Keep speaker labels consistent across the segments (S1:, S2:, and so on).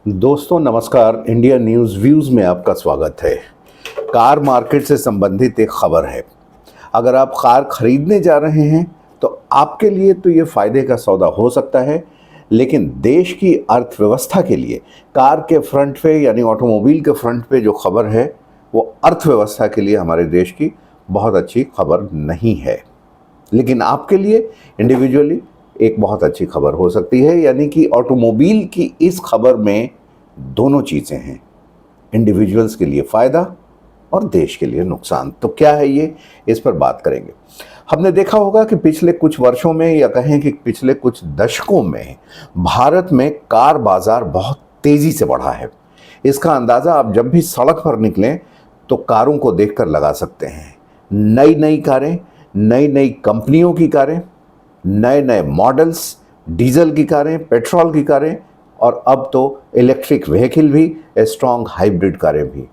S1: दोस्तों नमस्कार। India news views में आपका स्वागत है। कार मार्केट से संबंधित एक खबर है। अगर आप कार खरीदने जा रहे हैं तो आपके लिए तो ये फ़ायदे का सौदा हो सकता है, लेकिन देश की अर्थव्यवस्था के लिए कार के फ्रंट पे यानी ऑटोमोबाइल के फ्रंट पे जो खबर है वो अर्थव्यवस्था के लिए हमारे देश की बहुत अच्छी खबर नहीं है। लेकिन आपके लिए इंडिविजुअली एक बहुत अच्छी खबर हो सकती है, यानी कि ऑटोमोबाइल की इस खबर में दोनों चीज़ें हैं, इंडिविजुअल्स के लिए फ़ायदा और देश के लिए नुकसान। तो क्या है ये, इस पर बात करेंगे। हमने देखा होगा कि पिछले कुछ वर्षों में या कहें कि पिछले कुछ दशकों में भारत में कार बाज़ार बहुत तेज़ी से बढ़ा है। इसका अंदाज़ा आप जब भी सड़क पर निकलें तो कारों को देखकर लगा सकते हैं। नई नई कारें, नई नई कंपनियों की कारें, नए नए मॉडल्स, डीजल की कारें, पेट्रोल की कारें और अब तो इलेक्ट्रिक व्हीकल भी, स्ट्रॉन्ग हाइब्रिड कारें भी।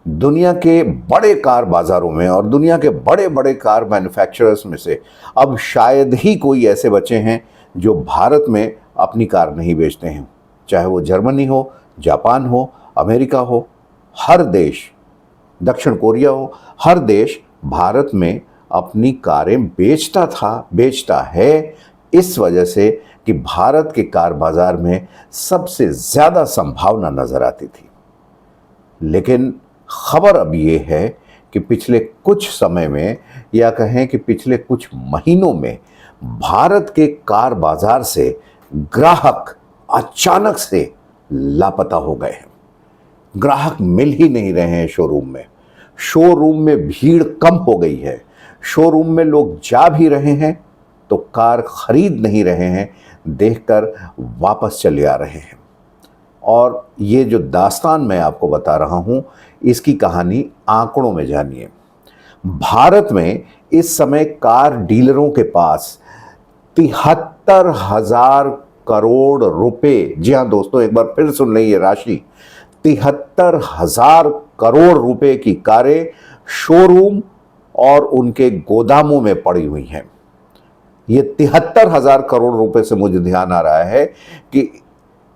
S1: दुनिया के बड़े कार बाज़ारों में और दुनिया के बड़े बड़े कार मैन्युफैक्चरर्स में से अब शायद ही कोई ऐसे बचे हैं जो भारत में अपनी कार नहीं बेचते हैं। चाहे वो जर्मनी हो, जापान हो, अमेरिका हो, हर देश, दक्षिण कोरिया हो, हर देश भारत में अपनी कारें बेचता है, इस वजह से कि भारत के कार बाजार में सबसे ज़्यादा संभावना नज़र आती थी। लेकिन खबर अब ये है कि पिछले कुछ समय में या कहें कि पिछले कुछ महीनों में भारत के कार बाजार से ग्राहक अचानक से लापता हो गए हैं। ग्राहक मिल ही नहीं रहे हैं शोरूम में भीड़ कम हो गई है। शोरूम में लोग जा भी रहे हैं तो कार खरीद नहीं रहे हैं, देखकर वापस चले आ रहे हैं। और ये जो दास्तान मैं आपको बता रहा हूं, इसकी कहानी आंकड़ों में जानिए। भारत में इस समय कार डीलरों के पास 73,000 करोड़ रुपए, जी हां दोस्तों, एक बार फिर सुन लें ये राशि, 73,000 करोड़ रुपए की कारें शोरूम और उनके गोदामों में पड़ी हुई हैं। ये 73,000 करोड़ रुपए से मुझे ध्यान आ रहा है कि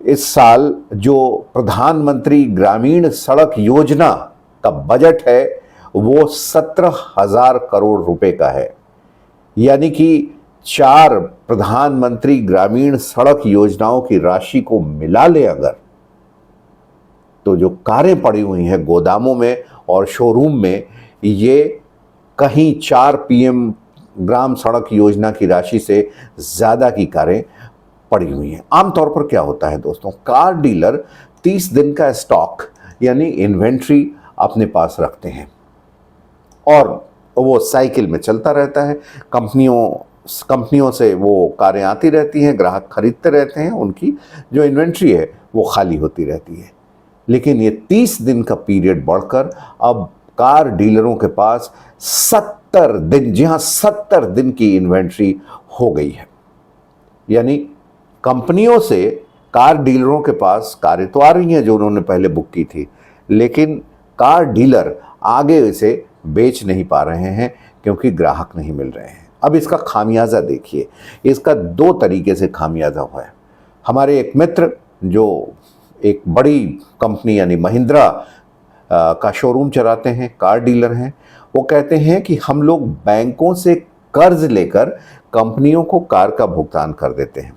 S1: इस साल जो प्रधानमंत्री ग्रामीण सड़क योजना का बजट है वो 17,000 करोड़ रुपए का है। यानी कि 4 प्रधानमंत्री ग्रामीण सड़क योजनाओं की राशि को मिला ले अगर, तो जो कारें पड़ी हुई हैं गोदामों में और शोरूम में, ये कहीं 4 पीएम ग्राम सड़क योजना की राशि से ज़्यादा की कारें पड़ी हुई हैं। आमतौर पर क्या होता है दोस्तों, कार डीलर 30 दिन का स्टॉक यानी इन्वेंट्री अपने पास रखते हैं और वो साइकिल में चलता रहता है। कंपनियों से वो कारें आती रहती हैं, ग्राहक खरीदते रहते हैं, उनकी जो इन्वेंट्री है वो खाली होती रहती है। लेकिन ये 30 दिन का पीरियड बढ़कर अब कार डीलरों के पास 70 दिन, जी हां 70 दिन की इन्वेंट्री हो गई है। यानी कंपनियों से कार डीलरों के पास कारें तो आ रही हैं जो उन्होंने पहले बुक की थी, लेकिन कार डीलर आगे इसे बेच नहीं पा रहे हैं क्योंकि ग्राहक नहीं मिल रहे हैं। अब इसका खामियाजा देखिए, इसका 2 तरीके से खामियाजा हुआ है। हमारे एक मित्र जो एक बड़ी कंपनी यानी महिंद्रा का शोरूम चलाते हैं, कार डीलर हैं, वो कहते हैं कि हम लोग बैंकों से कर्ज लेकर कंपनियों को कार का भुगतान कर देते हैं।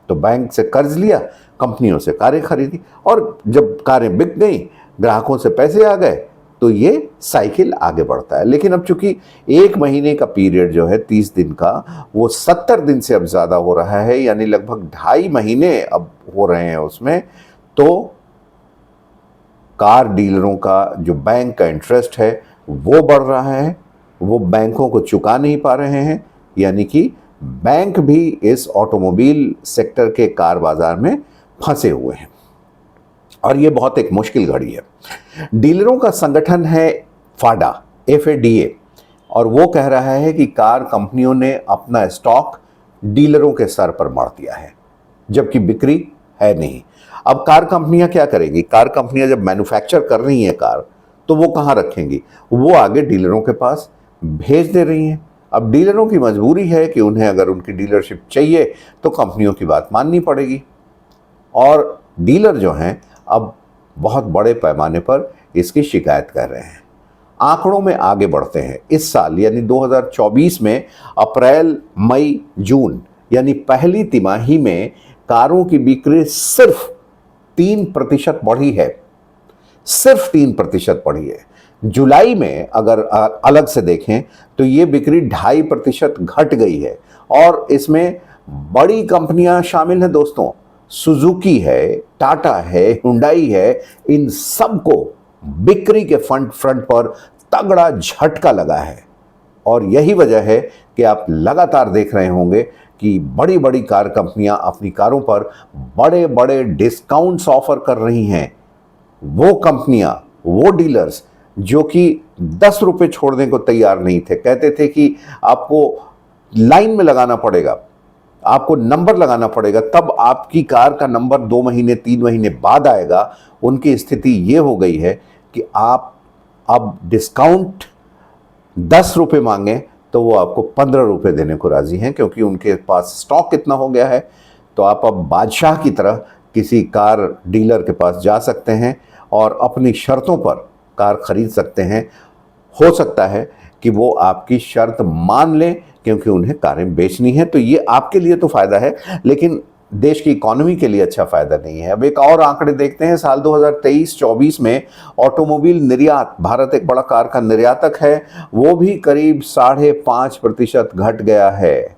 S1: तो बैंक से कर्ज लिया, कंपनियों से कारें खरीदी और जब कारें बिक गई, ग्राहकों से पैसे आ गए, तो ये साइकिल आगे बढ़ता है। लेकिन अब चूंकि 1 महीने का पीरियड जो है 30 दिन का, वो 70 दिन से अब ज़्यादा हो रहा है, यानी लगभग 2.5 महीने अब हो रहे हैं उसमें, तो कार डीलरों का जो बैंक का इंटरेस्ट है वो बढ़ रहा है, वो बैंकों को चुका नहीं पा रहे हैं। यानी कि बैंक भी इस ऑटोमोबाइल सेक्टर के कार बाजार में फंसे हुए हैं और ये बहुत एक मुश्किल घड़ी है। डीलरों का संगठन है फाडा, FADA, और वो कह रहा है कि कार कंपनियों ने अपना स्टॉक डीलरों के सर पर मार दिया है, जबकि बिक्री है नहीं। अब कार कंपनियां क्या करेंगी? कार कंपनियां जब मैन्युफैक्चर कर रही हैं कार, तो वो कहाँ रखेंगी? वो आगे डीलरों के पास भेज दे रही हैं। अब डीलरों की मजबूरी है कि उन्हें अगर उनकी डीलरशिप चाहिए तो कंपनियों की बात माननी पड़ेगी। और डीलर जो हैं अब बहुत बड़े पैमाने पर इसकी शिकायत कर रहे हैं। आंकड़ों में आगे बढ़ते हैं। इस साल यानी 2024 में अप्रैल, मई, जून यानी पहली तिमाही में कारों की बिक्री सिर्फ 3% बढ़ी है, सिर्फ 3% बढ़ी है। जुलाई में अगर अलग से देखें तो ये बिक्री 2.5% घट गई है और इसमें बड़ी कंपनियां शामिल हैं दोस्तों। सुजुकी है, टाटा है, हुंडई है, इन सबको बिक्री के फ्रंट पर तगड़ा झटका लगा है। और यही वजह है कि आप लगातार देख रहे होंगे कि बड़ी बड़ी कार कंपनियां अपनी कारों पर बड़े बड़े डिस्काउंट्स ऑफर कर रही हैं। वो कंपनियां, वो डीलर्स जो कि 10 रुपए छोड़ने को तैयार नहीं थे, कहते थे कि आपको लाइन में लगाना पड़ेगा, आपको नंबर लगाना पड़ेगा, तब आपकी कार का नंबर 2 महीने 3 महीने बाद आएगा। उनकी स्थिति ये हो गई है कि आप अब डिस्काउंट 10 रुपये मांगे तो वो आपको 15 रुपये देने को राजी हैं, क्योंकि उनके पास स्टॉक कितना हो गया है। तो आप अब बादशाह की तरह किसी कार डीलर के पास जा सकते हैं और अपनी शर्तों पर कार खरीद सकते हैं। हो सकता है कि वो आपकी शर्त मान लें, क्योंकि उन्हें कारें बेचनी है। तो ये आपके लिए तो फ़ायदा है, लेकिन देश की इकोनॉमी के लिए अच्छा फ़ायदा नहीं है। अब एक और आंकड़े देखते हैं। साल 2023-24 में ऑटोमोबाइल निर्यात, भारत एक बड़ा कार का निर्यातक है, वो भी करीब 5.5% घट गया है।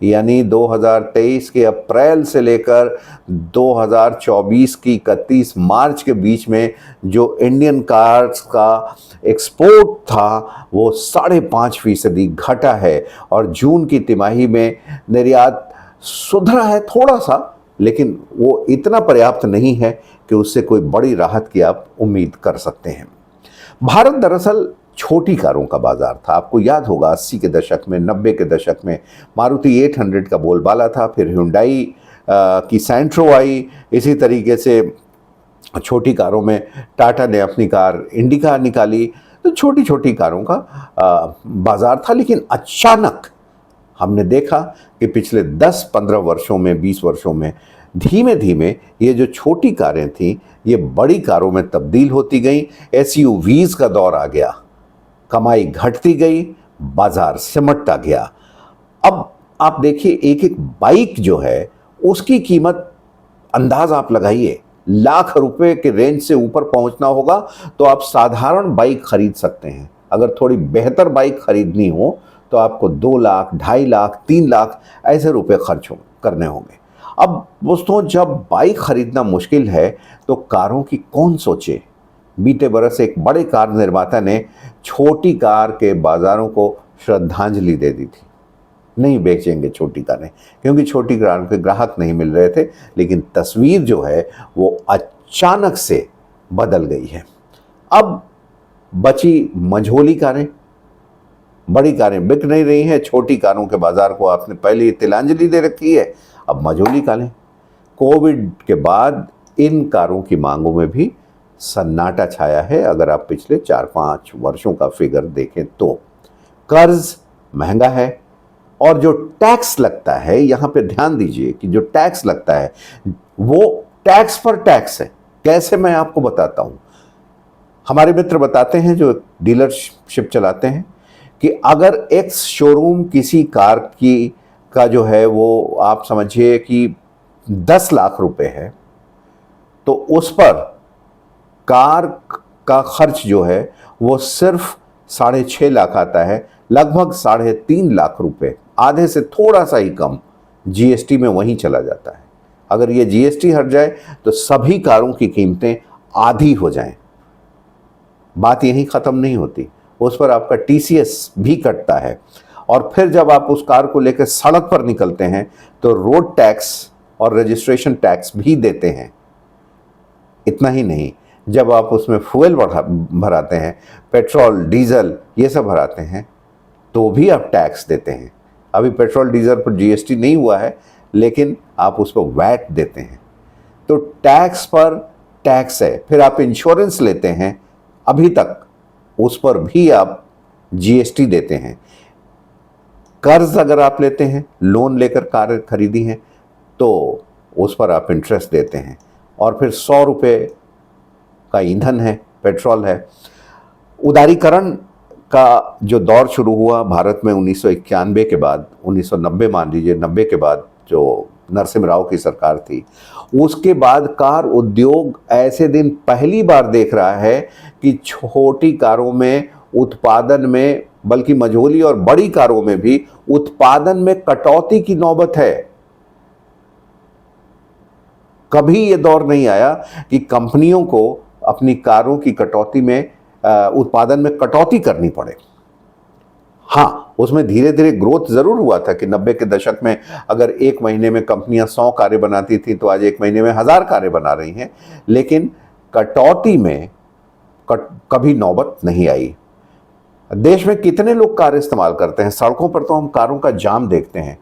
S1: यानी 2023 के अप्रैल से लेकर 2024 की 31 मार्च के बीच में जो इंडियन कार्स का एक्सपोर्ट था वो 5.5% घटा है। और जून की तिमाही में निर्यात सुधरा है थोड़ा सा, लेकिन वो इतना पर्याप्त नहीं है कि उससे कोई बड़ी राहत की आप उम्मीद कर सकते हैं। भारत दरअसल छोटी कारों का बाजार था। आपको याद होगा 80 के दशक में, 90 के दशक में मारुति 800 का बोलबाला था, फिर हुंडई की सैंट्रो आई। इसी तरीके से छोटी कारों में टाटा ने अपनी कार इंडिका निकाली। तो छोटी छोटी कारों का बाजार था। लेकिन अचानक हमने देखा कि पिछले 10-15 वर्षों में, 20 वर्षों में धीमे धीमे ये जो छोटी कारें थीं ये बड़ी कारों में तब्दील होती गई। एसयूवीज का दौर आ गया, कमाई घटती गई, बाजार सिमटता गया। अब आप देखिए, एक एक बाइक जो है उसकी कीमत अंदाज आप लगाइए, लाख रुपए के रेंज से ऊपर पहुंचना होगा तो आप साधारण बाइक खरीद सकते हैं। अगर थोड़ी बेहतर बाइक खरीदनी हो तो आपको 2 लाख, 2.5 लाख, 3 लाख ऐसे रुपए खर्च करने होंगे। अब दोस्तों, जब बाइक खरीदना मुश्किल है तो कारों की कौन सोचे। बीते बरस एक बड़े कार निर्माता ने छोटी कार के बाजारों को श्रद्धांजलि दे दी थी। नहीं बेचेंगे छोटी कारें, क्योंकि छोटी कार के ग्राहक नहीं मिल रहे थे। लेकिन तस्वीर जो है वो अचानक से बदल गई है। अब बची मझोली कारें, बड़ी कारें बिक नहीं रही हैं। छोटी कारों के बाजार को आपने पहले तिलांजलि दे रखी है, अब मझोली कारें। कोविड के बाद इन कारों की मांगों में भी सन्नाटा छाया है। अगर आप पिछले 4-5 वर्षों का फिगर देखें तो कर्ज महंगा है और जो टैक्स लगता है, यहाँ पे ध्यान दीजिए कि जो टैक्स लगता है वो टैक्स पर टैक्स है। कैसे, मैं आपको बताता हूँ। हमारे मित्र बताते हैं जो डीलरशिप चलाते हैं कि अगर एक्स शोरूम किसी कार की का जो है वो आप समझिए कि 10 लाख रुपए है, तो उस पर कार का खर्च जो है वो सिर्फ 6.5 लाख आता है। लगभग 3.5 लाख रुपए, आधे से थोड़ा सा ही कम, जीएसटी में वहीं चला जाता है। अगर ये जीएसटी हट जाए तो सभी कारों की कीमतें आधी हो जाएं। बात यहीं ख़त्म नहीं होती, उस पर आपका टीसीएस भी कटता है। और फिर जब आप उस कार को लेकर सड़क पर निकलते हैं तो रोड टैक्स और रजिस्ट्रेशन टैक्स भी देते हैं। इतना ही नहीं, जब आप उसमें फ्यूल भराते हैं, पेट्रोल, डीजल ये सब भराते हैं, तो भी आप टैक्स देते हैं। अभी पेट्रोल डीजल पर जीएसटी नहीं हुआ है, लेकिन आप उस पर वैट देते हैं। तो टैक्स पर टैक्स है। फिर आप इंश्योरेंस लेते हैं, अभी तक उस पर भी आप जीएसटी देते हैं। कर्ज अगर आप लेते हैं, लोन लेकर कार खरीदी है, तो उस पर आप इंटरेस्ट देते हैं। और फिर 100 रुपये का ईंधन है, पेट्रोल है। उदारीकरण का जो दौर शुरू हुआ भारत में 1991 के बाद, 1990 मान लीजिए, 90 के बाद जो नरसिम्हा राव की सरकार थी, उसके बाद कार उद्योग ऐसे दिन पहली बार देख रहा है कि छोटी कारों में उत्पादन में, बल्कि मझोली और बड़ी कारों में भी उत्पादन में कटौती की नौबत है। कभी यह दौर नहीं आया कि कंपनियों को अपनी कारों की कटौती में, उत्पादन में कटौती करनी पड़े। हाँ, उसमें धीरे धीरे ग्रोथ जरूर हुआ था कि 90 के दशक में अगर एक महीने में कंपनियां 100 कारें बनाती थी तो आज एक महीने में 1000 कारें बना रही हैं, लेकिन कटौती में कभी नौबत नहीं आई। देश में कितने लोग कार इस्तेमाल करते हैं? सड़कों पर तो हम कारों का जाम देखते हैं,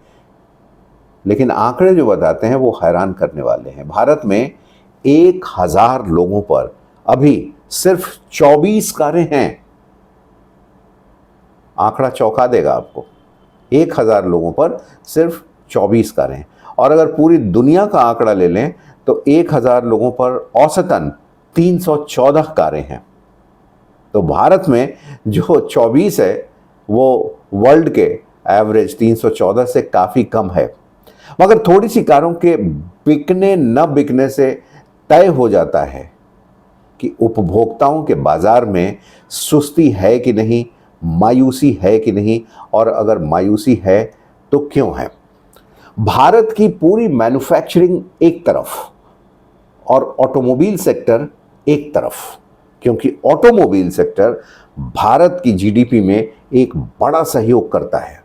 S1: लेकिन आंकड़े जो बताते हैं वो हैरान करने वाले हैं। भारत में 1000 लोगों पर अभी सिर्फ 24 कारें हैं। आंकड़ा चौंका देगा आपको। 1000 लोगों पर सिर्फ 24 कारें। और अगर पूरी दुनिया का आंकड़ा ले लें तो 1000 लोगों पर औसतन 314 कारें हैं। तो भारत में जो 24 है वो वर्ल्ड के एवरेज 314 से काफ़ी कम है। मगर थोड़ी सी कारों के बिकने न बिकने से तय हो जाता है कि उपभोक्ताओं के बाजार में सुस्ती है कि नहीं, मायूसी है कि नहीं, और अगर मायूसी है तो क्यों है। भारत की पूरी मैन्युफैक्चरिंग एक तरफ और ऑटोमोबाइल सेक्टर एक तरफ, क्योंकि ऑटोमोबाइल सेक्टर भारत की जीडीपी में एक बड़ा सहयोग करता है।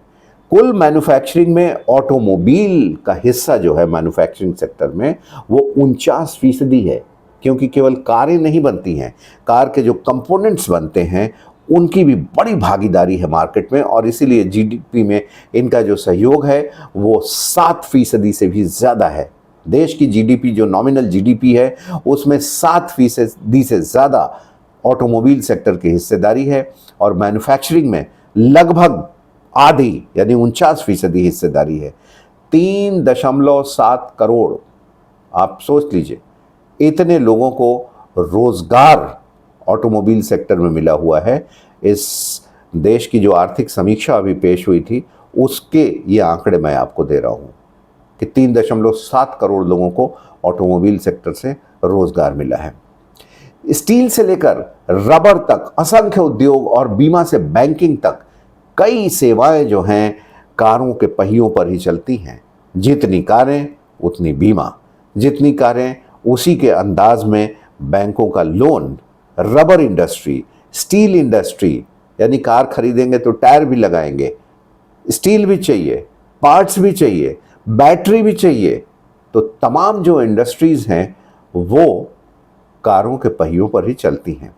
S1: कुल मैन्युफैक्चरिंग में ऑटोमोबाइल का हिस्सा जो है मैन्युफैक्चरिंग सेक्टर में वो 49% है, क्योंकि केवल कारें नहीं बनती हैं, कार के जो कंपोनेंट्स बनते हैं उनकी भी बड़ी भागीदारी है मार्केट में, और इसीलिए जीडीपी में इनका जो सहयोग है वो 7% से भी ज़्यादा है। देश की जीडीपी जो नॉमिनल जीडीपी है उसमें 7% से ज़्यादा ऑटोमोबाइल सेक्टर की हिस्सेदारी है, और मैन्युफैक्चरिंग में लगभग आधी यानी 49% हिस्सेदारी है। 3.7 करोड़, आप सोच लीजिए, इतने लोगों को रोजगार ऑटोमोबाइल सेक्टर में मिला हुआ है। इस देश की जो आर्थिक समीक्षा अभी पेश हुई थी उसके ये आंकड़े मैं आपको दे रहा हूँ कि 3.7 करोड़ लोगों को ऑटोमोबाइल सेक्टर से रोजगार मिला है। स्टील से लेकर रबर तक असंख्य उद्योग और बीमा से बैंकिंग तक कई सेवाएं जो हैं कारों के पहियों पर ही चलती हैं। जितनी कारें उतनी बीमा, जितनी कारें उसी के अंदाज में बैंकों का loan. Rubber industry, steel industry, यानी कार खरीदेंगे तो टायर भी लगाएंगे, स्टील भी चाहिए, पार्ट्स भी चाहिए, बैटरी भी चाहिए। तो तमाम जो इंडस्ट्रीज हैं वो कारों के पहियों पर ही चलती हैं।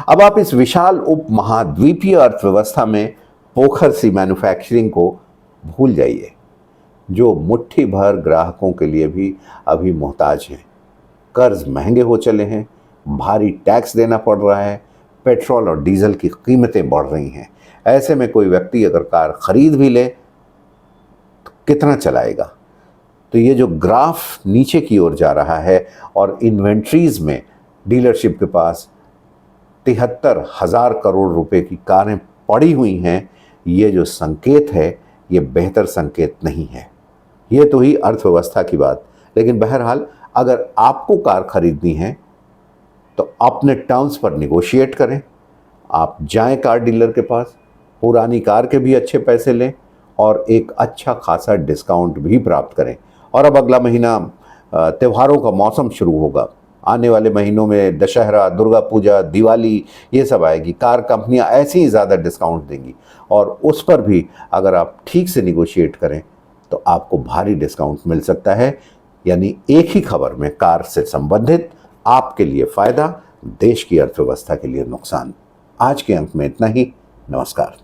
S1: अब आप इस विशाल उपमहाद्वीपीय अर्थव्यवस्था में पोखर सी मैन्युफैक्चरिंग को भूल जाइए, जो मुट्ठी भर ग्राहकों के लिए भी अभी मोहताज हैं। कर्ज महंगे हो चले हैं, भारी टैक्स देना पड़ रहा है, पेट्रोल और डीजल की कीमतें बढ़ रही हैं। ऐसे में कोई व्यक्ति अगर कार खरीद भी ले तो कितना चलाएगा। तो ये जो ग्राफ नीचे की ओर जा रहा है और इन्वेंट्रीज में डीलरशिप के पास 73,000 करोड़ रुपए की कारें पड़ी हुई हैं, ये जो संकेत है ये बेहतर संकेत नहीं है। ये तो ही अर्थव्यवस्था की बात। लेकिन बहरहाल अगर आपको कार खरीदनी है तो अपने टर्म्स पर निगोशिएट करें। आप जाएं कार डीलर के पास, पुरानी कार के भी अच्छे पैसे लें और एक अच्छा खासा डिस्काउंट भी प्राप्त करें। और अब अगला महीना त्योहारों का मौसम शुरू होगा। आने वाले महीनों में दशहरा, दुर्गा पूजा, दिवाली ये सब आएगी। कार कंपनियां ऐसे ही ज़्यादा डिस्काउंट देंगी और उस पर भी अगर आप ठीक से निगोशिएट करें तो आपको भारी डिस्काउंट मिल सकता है। यानी एक ही खबर में कार से संबंधित आपके लिए फ़ायदा, देश की अर्थव्यवस्था के लिए नुकसान। आज के अंक में इतना ही। नमस्कार।